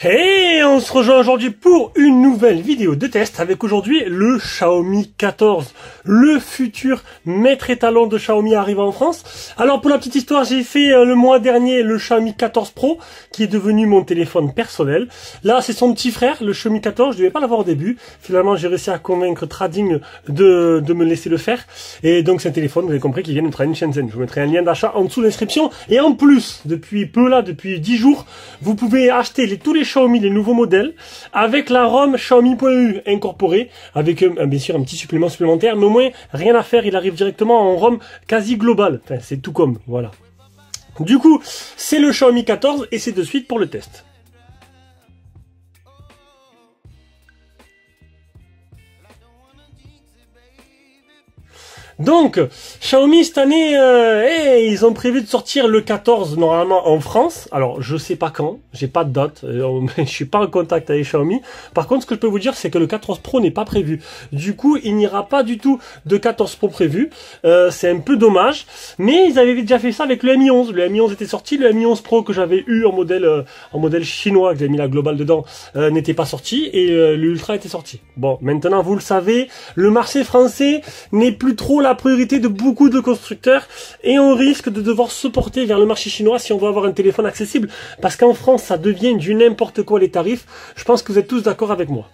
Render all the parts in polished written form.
Et on se rejoint aujourd'hui pour une nouvelle vidéo de test avec aujourd'hui le Xiaomi 14. Le futur maître étalon de Xiaomi arrive en France. Alors pour la petite histoire, j'ai fait le mois dernier le Xiaomi 14 Pro qui est devenu mon téléphone personnel. Là c'est son petit frère, le Xiaomi 14, je ne devais pas l'avoir au début. Finalement j'ai réussi à convaincre Trading de me laisser le faire. Et donc c'est un téléphone, vous avez compris, qui vient de Trading Shenzhen. Je vous mettrai un lien d'achat en dessous de l'inscription. Et en plus, depuis 10 jours, vous pouvez acheter tous les Xiaomi, les nouveaux modèles, avec la ROM Xiaomi.eu incorporée, avec bien sûr un petit supplément supplémentaire, mais au moins rien à faire, il arrive directement en ROM quasi global. Enfin, c'est tout comme, voilà. Du coup, c'est le Xiaomi 14 et c'est de suite pour le test. Donc, Xiaomi cette année, ils ont prévu de sortir le 14 normalement en France. Alors, je sais pas quand, j'ai pas de date, je suis pas en contact avec Xiaomi. Par contre, ce que je peux vous dire, c'est que le 14 Pro n'est pas prévu. Du coup, il n'y aura pas du tout de 14 Pro prévu. C'est un peu dommage, mais ils avaient déjà fait ça avec le Mi 11. Le Mi 11 était sorti, le Mi 11 Pro que j'avais eu en modèle chinois, que j'avais mis la globale dedans, n'était pas sorti et l'Ultra était sorti. Bon, maintenant vous le savez, le marché français n'est plus trop la priorité de beaucoup de constructeurs et on risque de devoir se porter vers le marché chinois si on veut avoir un téléphone accessible, parce qu'en France ça devient du n'importe quoi les tarifs. Je pense que vous êtes tous d'accord avec moi.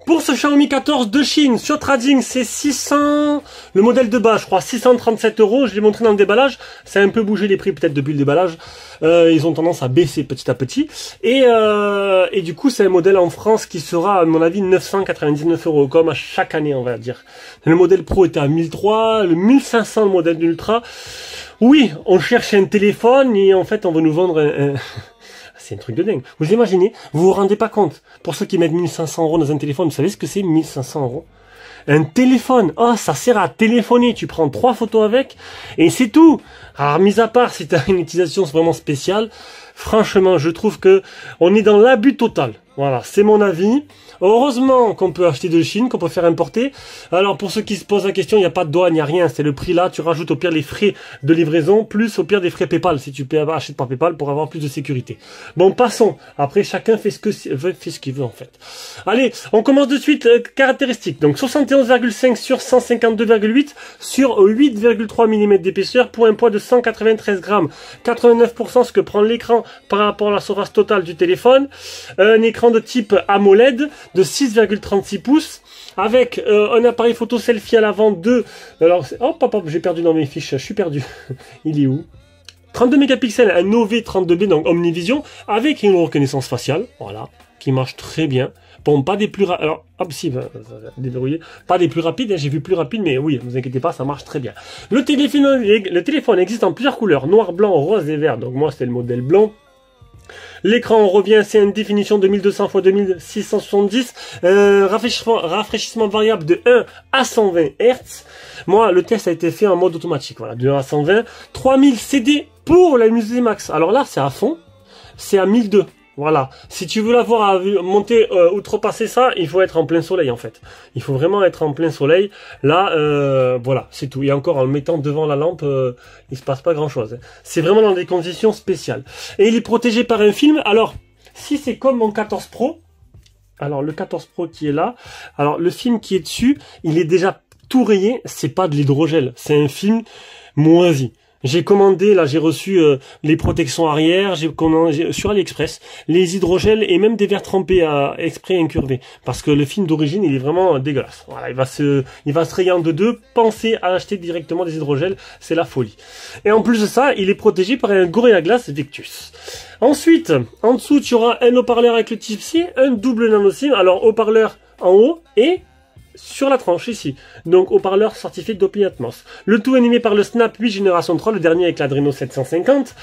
Pour ce Xiaomi 14 de Chine, sur Trading, c'est 600, le modèle de base, je crois, 637 €. Je l'ai montré dans le déballage. Ça a un peu bougé les prix, peut-être depuis le déballage. Ils ont tendance à baisser petit à petit. Et du coup, c'est un modèle en France qui sera, à mon avis, 999 €, comme à chaque année, on va dire. Le modèle Pro était à 1003, le 1500, le modèle d'Ultra. Oui, on cherche un téléphone et en fait, on va nous vendre un... C'est un truc de dingue. Vous imaginez, vous vous rendez pas compte. Pour ceux qui mettent 1500 € dans un téléphone, vous savez ce que c'est 1500 €? Un téléphone, oh, ça sert à téléphoner, tu prends 3 photos avec, et c'est tout. Alors, mis à part si tu as une utilisation vraiment spéciale, franchement, je trouve que on est dans l'abus total. Voilà, c'est mon avis. Heureusement qu'on peut acheter de Chine, qu'on peut faire importer. Alors pour ceux qui se posent la question, il n'y a pas de douane, il n'y a rien. C'est le prix là, tu rajoutes au pire les frais de livraison, plus au pire des frais PayPal, si tu achètes par PayPal pour avoir plus de sécurité. Bon, passons. Après, chacun fait ce qu'il veut en fait. Allez, on commence de suite. Caractéristiques. Donc 71,5 sur 152,8 sur 8,3 mm d'épaisseur pour un poids de 193 grammes. 89% ce que prend l'écran par rapport à la surface totale du téléphone. Un écran de type AMOLED de 6,36 pouces avec un appareil photo selfie à l'avant de... Alors, hop, j'ai perdu dans mes fiches, je suis perdu. Il est où? 32 mégapixels, un OV32B, donc Omnivision, avec une reconnaissance faciale, voilà, qui marche très bien. Bon, pas des plus rapides, alors, hop, si, déverrouillé, pas des plus rapides, hein, j'ai vu plus rapide, mais oui, ne vous inquiétez pas, ça marche très bien. Le téléphone existe en plusieurs couleurs, noir, blanc, rose et vert, donc moi c'était le modèle blanc. L'écran, on revient, c'est une définition de 1200 x 2670, rafraîchissement variable de 1 à 120 Hz. Moi, le test a été fait en mode automatique, voilà, de 1 à 120. 3000 CD pour la Musée Max. Alors là, c'est à fond, c'est à 1002. Voilà, si tu veux l'avoir à monter, outrepasser ça, il faut être en plein soleil en fait. Il faut vraiment être en plein soleil. Là, voilà, c'est tout. Et encore en le mettant devant la lampe, il se passe pas grand chose. C'est vraiment dans des conditions spéciales. Et il est protégé par un film. Alors, si c'est comme mon 14 Pro, alors le 14 Pro qui est là, alors le film qui est dessus, il est déjà tout rayé. C'est pas de l'hydrogel, c'est un film moisi. J'ai commandé, là j'ai reçu les protections arrière, j'ai commandé sur AliExpress, les hydrogels et même des verres trempés à exprès incurvés. Parce que le film d'origine, il est vraiment dégueulasse. Voilà, il va se rayer en deux. Pensez à acheter directement des hydrogels, c'est la folie. Et en plus de ça, il est protégé par un Gorilla Glass Victus. Ensuite, en dessous, tu auras un haut-parleur avec le type C, un double nano SIM. Alors haut-parleur en haut et... sur la tranche ici, donc haut-parleur certifié Dolby Atmos. Le tout animé par le Snap 8 génération 3, le dernier avec l'Adreno 750.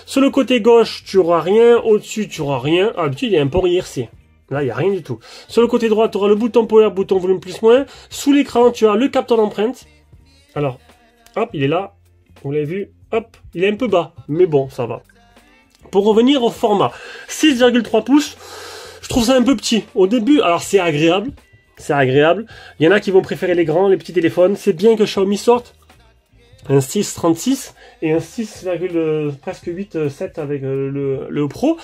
Sur le côté gauche, tu auras rien, au-dessus tu auras rien. Ah, d'habitude il y a un port IRC. Là, il n'y a rien du tout. Sur le côté droit, tu auras le bouton power, bouton volume plus moins. Sous l'écran, tu as le capteur d'empreinte. Alors, hop, il est là. Vous l'avez vu? Hop, il est un peu bas, mais bon, ça va. Pour revenir au format, 6,3 pouces, je trouve ça un peu petit. Au début, alors c'est agréable. C'est agréable. Il y en a qui vont préférer les grands, les petits téléphones. C'est bien que Xiaomi sorte un 6,36 et un 6, presque 8,7 avec le Pro.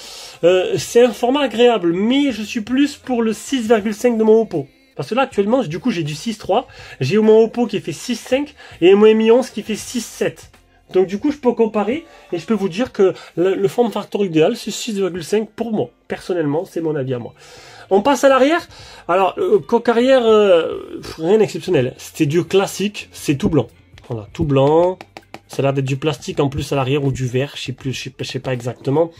C'est un format agréable, mais je suis plus pour le 6,5 de mon Oppo. Parce que là, actuellement, du coup, j'ai du 6,3, j'ai mon Oppo qui fait 6,5 et mon Mi 11 qui fait 6,7. Donc du coup, je peux comparer et je peux vous dire que le form factor idéal, c'est 6,5 pour moi. Personnellement, c'est mon avis à moi. On passe à l'arrière. Alors, coque arrière, rien d'exceptionnel. C'est du classique, c'est tout blanc. Voilà, tout blanc. Ça a l'air d'être du plastique en plus à l'arrière ou du verre, je sais pas exactement.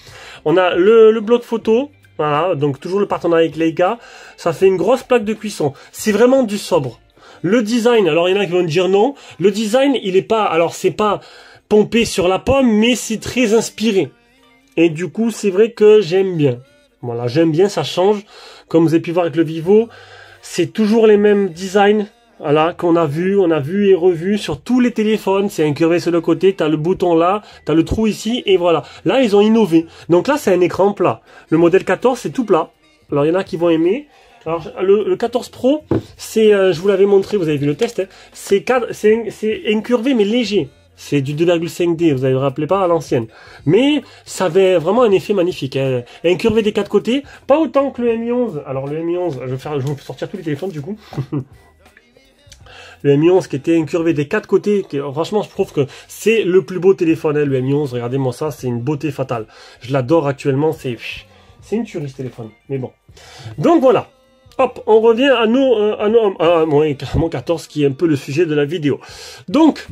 On a le bloc photo. Voilà, donc toujours le partenariat avec Leica. Ça fait une grosse plaque de cuisson. C'est vraiment du sobre. Le design, alors il y en a qui vont dire non. Le design, il est pas, alors c'est pas pompé sur la pomme, mais c'est très inspiré. Et du coup, c'est vrai que j'aime bien. Voilà, j'aime bien, ça change. Comme vous avez pu voir avec le Vivo, c'est toujours les mêmes designs. Voilà, qu'on a vu et revu sur tous les téléphones. C'est incurvé sur le côté, t'as le bouton là, t'as le trou ici, et voilà. Là, ils ont innové. Donc là, c'est un écran plat. Le modèle 14, c'est tout plat. Alors, il y en a qui vont aimer. Alors, le 14 Pro, c'est, je vous l'avais montré, vous avez vu le test, hein, c'est incurvé mais léger. C'est du 2,5D, vous avez rappelé pas à l'ancienne. Mais ça avait vraiment un effet magnifique. Hein. Incurvé des quatre côtés, pas autant que le Mi 11. Alors le Mi 11, je vais vous sortir tous les téléphones du coup. Le Mi 11 qui était incurvé des quatre côtés, franchement je trouve que c'est le plus beau téléphone. Hein, le Mi 11, regardez-moi ça, c'est une beauté fatale. Je l'adore actuellement, c'est une tuerie ce téléphone. Mais bon. Donc voilà. Hop, on revient à mon 14 qui est un peu le sujet de la vidéo. Donc,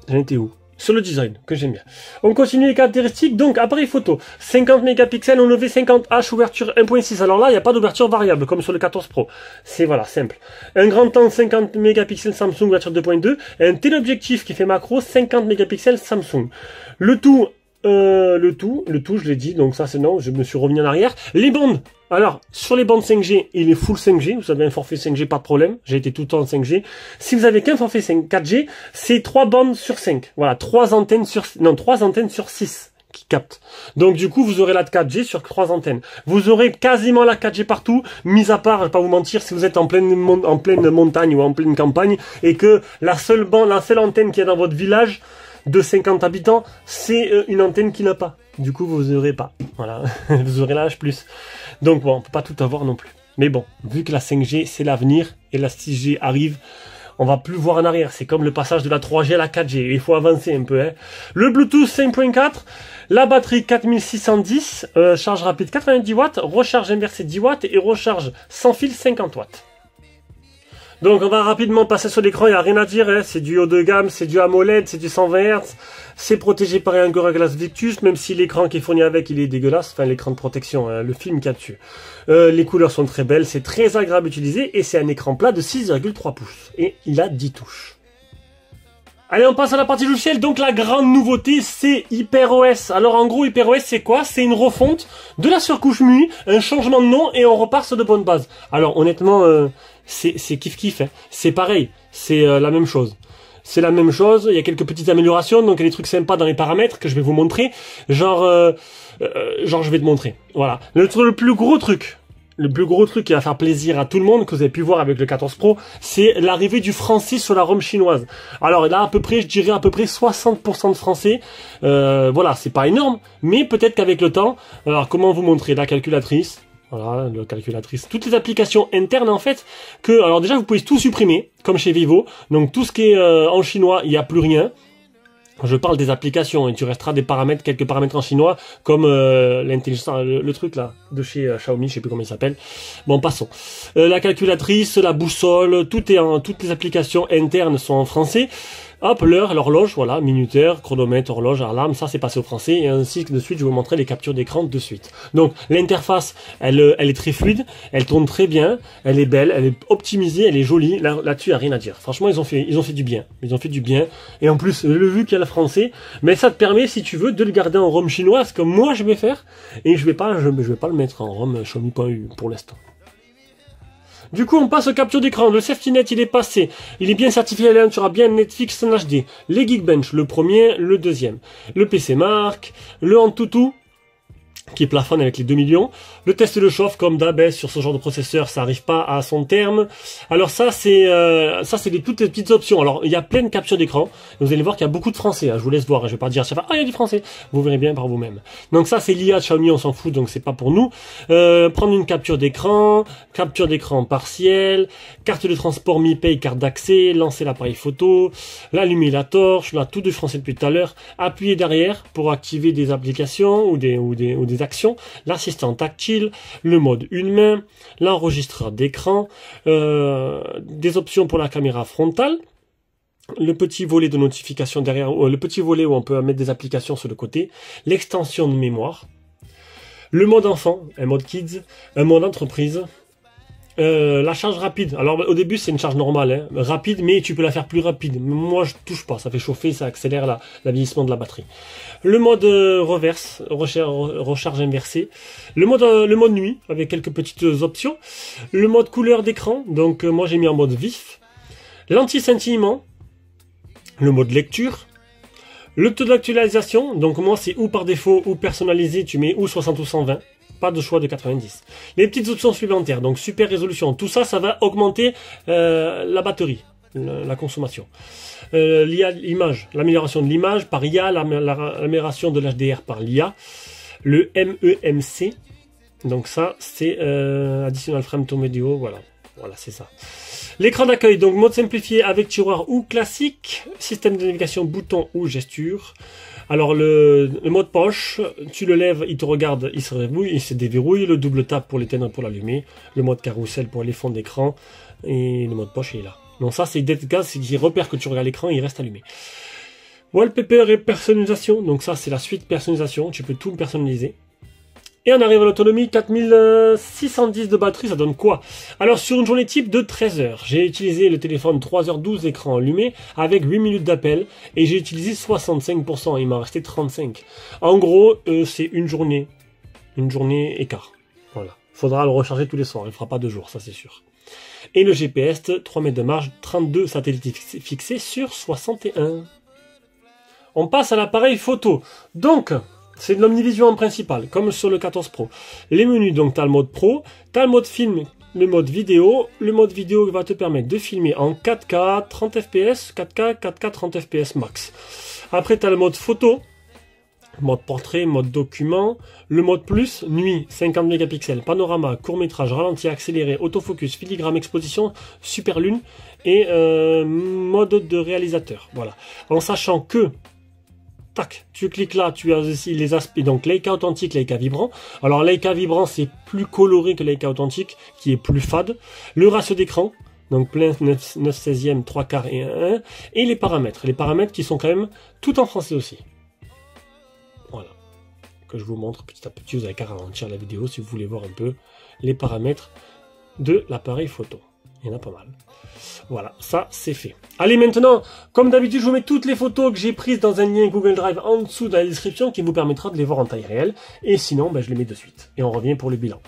j'en étais où? Sur le design, que j'aime bien. On continue les caractéristiques, donc appareil photo, 50 mégapixels, on levé 50H, ouverture 1.6. Alors là, il n'y a pas d'ouverture variable, comme sur le 14 Pro. C'est voilà, simple. Un grand angle 50 mégapixels Samsung, ouverture 2.2. Un téléobjectif qui fait macro, 50 mégapixels Samsung. Le tout, je l'ai dit, donc ça c'est non, je me suis revenu en arrière. Les bandes, alors, sur les bandes 5G, il est full 5G, vous avez un forfait 5G, pas de problème, j'ai été tout le temps en 5G. Si vous avez qu'un forfait 4G, c'est 3 bandes sur 5, voilà, 3 antennes sur 6 qui captent. Donc du coup, vous aurez la 4G sur 3 antennes. Vous aurez quasiment la 4G partout, mis à part, je vais pas vous mentir, si vous êtes en pleine montagne ou en pleine campagne, et que la seule antenne qui est dans votre village, de 50 habitants, c'est une antenne qui n'a pas. Du coup, vous aurez pas. Voilà, vous aurez la H+. Donc bon, on peut pas tout avoir non plus. Mais bon, vu que la 5G, c'est l'avenir, et la 6G arrive, on va plus voir en arrière. C'est comme le passage de la 3G à la 4G. Il faut avancer un peu. Hein. Le Bluetooth 5.4, la batterie 4610, charge rapide 90 watts, recharge inversée 10 watts et recharge sans fil 50 watts. Donc on va rapidement passer sur l'écran, il n'y a rien à dire, hein. C'est du haut de gamme, c'est du AMOLED, c'est du 120 Hz, c'est protégé par un Gorilla Glass Victus, même si l'écran qui est fourni avec il est dégueulasse, enfin l'écran de protection, hein, le film qu'il y a dessus. Les couleurs sont très belles, c'est très agréable à utiliser et c'est un écran plat de 6,3 pouces. Et il a 10 touches. Allez, on passe à la partie logicielle. Donc la grande nouveauté, c'est HyperOS. Alors en gros, HyperOS, c'est quoi? C'est une refonte de la surcouche MUI, un changement de nom et on repart sur de bonnes bases. Alors honnêtement, c'est kiff-kiff. Hein. C'est pareil, c'est la même chose. C'est la même chose, il y a quelques petites améliorations, donc il y a des trucs sympas dans les paramètres que je vais vous montrer. Genre je vais te montrer. Voilà. Le plus gros truc qui va faire plaisir à tout le monde, que vous avez pu voir avec le 14 Pro, c'est l'arrivée du français sur la ROM chinoise. Alors là, à peu près, je dirais à peu près 60% de français. Voilà, c'est pas énorme, mais peut-être qu'avec le temps, alors comment vous montrer la calculatrice? Voilà, la calculatrice. Toutes les applications internes, en fait, alors déjà, vous pouvez tout supprimer, comme chez Vivo. Donc, tout ce qui est en chinois, il n'y a plus rien. Je parle des applications, et tu resteras des paramètres, quelques paramètres en chinois, comme l'intelligence, le truc là, de chez Xiaomi, je sais plus comment il s'appelle. Bon, passons. La calculatrice, la boussole, toutes les applications internes sont en français. Hop, l'heure, l'horloge, voilà, minuteur, chronomètre, horloge, alarme, ça c'est passé au français, et ainsi que de suite, je vais vous montrer les captures d'écran de suite. Donc, l'interface, elle est très fluide, elle tourne très bien, elle est belle, elle est optimisée, elle est jolie, là-dessus, il n'y a rien à dire. Franchement, ils ont fait du bien, et en plus, le vu qu'il y a le français, mais ça te permet, si tu veux, de le garder en ROM chinoise, comme moi je vais faire, et je vais pas le mettre en ROM Xiaomi.eu pour l'instant. Du coup, on passe aux captures d'écran. Le SafetyNet, il est passé. Il est bien certifié, tu auras bien Netflix en HD. Les Geekbench, le premier, le deuxième. Le PC Mark, le Antutu. qui plafonne avec les 2 millions. Le test de chauffe, comme d'hab, sur ce genre de processeur, ça arrive pas à son terme. Alors ça, c'est toutes les petites options. Alors, il y a plein de captures d'écran. Vous allez voir qu'il y a beaucoup de français. Hein. Je vous laisse voir. Je vais pas dire à chaque fois, ah, il y a du français. Vous verrez bien par vous-même. Donc ça, c'est l'IA de Xiaomi, on s'en fout, donc c'est pas pour nous. Prendre une capture d'écran partielle, carte de transport Mi-Pay, carte d'accès, lancer l'appareil photo, l'allumer la torche, là, tout de français depuis tout à l'heure. Appuyer derrière pour activer des applications ou des actions, l'assistant tactile, le mode une main, l'enregistreur d'écran, des options pour la caméra frontale, le petit volet de notification derrière, le petit volet où on peut mettre des applications sur le côté, l'extension de mémoire, le mode enfant, un mode kids, un mode entreprise, la charge rapide. Alors au début c'est une charge normale, hein, rapide, mais tu peux la faire plus rapide. Moi je touche pas, ça fait chauffer, ça accélère la vieillissement de la batterie. Le mode reverse, recharge inversée. Le mode nuit avec quelques petites options. Le mode couleur d'écran, donc moi j'ai mis en mode vif. L'anti-scintillement. Le mode lecture. Le taux d'actualisation, donc moi c'est ou par défaut ou personnalisé, tu mets ou 60 ou 120. Pas de choix de 90. Les petites options supplémentaires, donc super résolution, tout ça, ça va augmenter la batterie, la consommation. L'image, l'amélioration de l'image par IA, l'amélioration de l'HDR par l'IA, le MEMC, donc ça c'est Additional Frame to Video, voilà c'est ça. L'écran d'accueil, donc mode simplifié avec tiroir ou classique, système de navigation bouton ou gesture. Alors le mode poche, tu le lèves, il te regarde, il se réveille, il se déverrouille, le double tap pour l'éteindre pour l'allumer, le mode carrousel pour les fonds d'écran, et le mode poche est là. Donc ça c'est dédicace, c'est qu'il repère que tu regardes l'écran et il reste allumé. Wallpaper et personnalisation, donc ça c'est la suite personnalisation, tu peux tout personnaliser. Et on arrive à l'autonomie, 4610 de batterie, ça donne quoi? Alors sur une journée type de 13 heures, j'ai utilisé le téléphone 3h12 écran allumé avec 8 minutes d'appel et j'ai utilisé 65%, il m'a resté 35. En gros, c'est une journée écart. Voilà. Faudra le recharger tous les soirs, il fera pas 2 jours, ça c'est sûr. Et le GPS, 3 mètres de marge, 32 satellites fixés sur 61. On passe à l'appareil photo. Donc, c'est de l'omnivision en principal, comme sur le 14 Pro. Les menus, donc tu as le mode Pro, tu as le mode film, le mode vidéo. Le mode vidéo va te permettre de filmer en 4K, 30 fps, 4K, 30 fps max. Après, tu as le mode photo, mode portrait, mode document. Le mode plus, nuit, 50 mégapixels, panorama, court-métrage, ralenti, accéléré, autofocus, filigrane, exposition, super lune et mode de réalisateur. Voilà. En sachant que tac, tu cliques là, tu as aussi les aspects, donc Leica authentique, Leica vibrant. Alors Leica vibrant, c'est plus coloré que Leica authentique, qui est plus fade. Le ratio d'écran, donc plein 9/16e, 3/4 et 1/1. Et les paramètres qui sont quand même tout en français aussi. Voilà, que je vous montre petit à petit, vous avez qu'à ralentir la vidéo si vous voulez voir un peu les paramètres de l'appareil photo. Il y en a pas mal. Voilà, ça c'est fait. Allez maintenant, comme d'habitude, je vous mets toutes les photos que j'ai prises dans un lien Google Drive en dessous dans la description qui vous permettra de les voir en taille réelle. Et sinon, ben, je les mets de suite. Et on revient pour le bilan.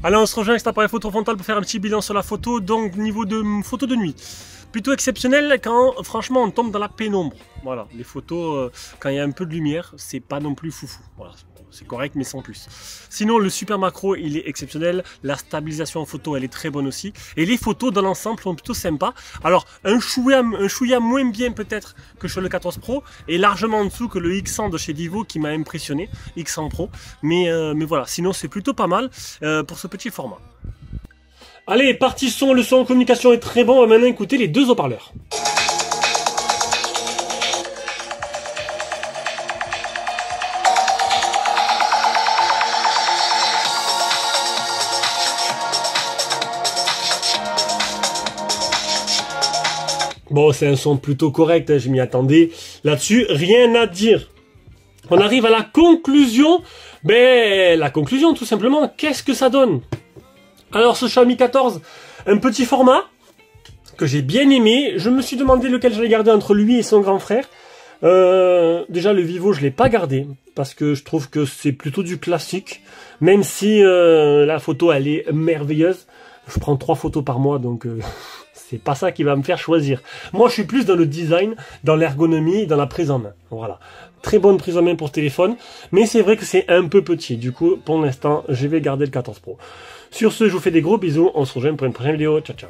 Allez, on se rejoint avec cet appareil photo frontal pour faire un petit bilan sur la photo. Donc, niveau de photo de nuit, plutôt exceptionnel quand franchement on tombe dans la pénombre. Voilà, les photos, quand il y a un peu de lumière, c'est pas non plus foufou. Voilà, c'est correct mais sans plus. Sinon, le super macro, il est exceptionnel. La stabilisation en photo, elle est très bonne aussi. Et les photos dans l'ensemble sont plutôt sympas. Alors, un chouïa moins bien peut-être que sur le 14 Pro et largement en dessous que le X100 de chez Vivo qui m'a impressionné, X100 Pro. Mais voilà, sinon c'est plutôt pas mal pour ce petit format. Allez, parti son, le son en communication est très bon. On va maintenant écouter les deux haut-parleurs. Bon, c'est un son plutôt correct, hein, je m'y attendais. Là-dessus, rien à dire. On arrive à la conclusion. Ben, la conclusion, tout simplement, qu'est-ce que ça donne? Alors, ce Xiaomi 14, un petit format que j'ai bien aimé. Je me suis demandé lequel j'allais garder entre lui et son grand frère. Déjà, le Vivo, je l'ai pas gardé parce que je trouve que c'est plutôt du classique. Même si la photo, elle est merveilleuse. Je prends 3 photos par mois, donc... c'est pas ça qui va me faire choisir. Moi, je suis plus dans le design, dans l'ergonomie, dans la prise en main. Voilà. Très bonne prise en main pour ce téléphone. Mais c'est vrai que c'est un peu petit. Du coup, pour l'instant, je vais garder le 14 Pro. Sur ce, je vous fais des gros bisous. On se rejoint pour une prochaine vidéo. Ciao, ciao.